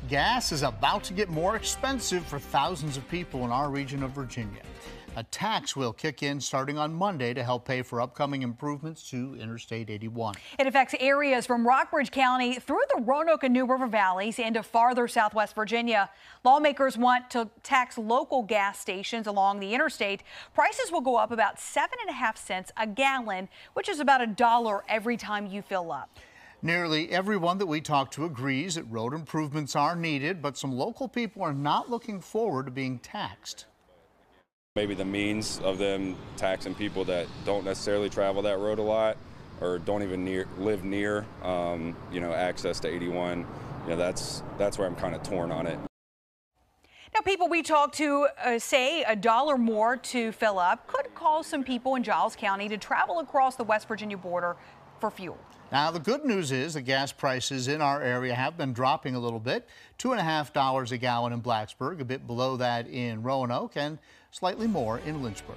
Gas is about to get more expensive for thousands of people in our region of Virginia. A tax will kick in starting on Monday to help pay for upcoming improvements to Interstate 81. It affects areas from Rockbridge County through the Roanoke and New River valleys into farther southwest Virginia. Lawmakers want to tax local gas stations along the interstate. Prices will go up about 7.5 cents a gallon, which is about $1 every time you fill up. Nearly everyone that we talk to agrees that road improvements are needed, but some local people are not looking forward to being taxed. Maybe the means of them taxing people that don't necessarily travel that road a lot or don't even live near, access to 81. That's where I'm kind of torn on it. Now, people we talked to say $1 more to fill up could cause some people in Giles County to travel across the West Virginia border for fuel. Now, the good news is the gas prices in our area have been dropping a little bit. $2.50 a gallon in Blacksburg, a bit below that in Roanoke, and slightly more in Lynchburg.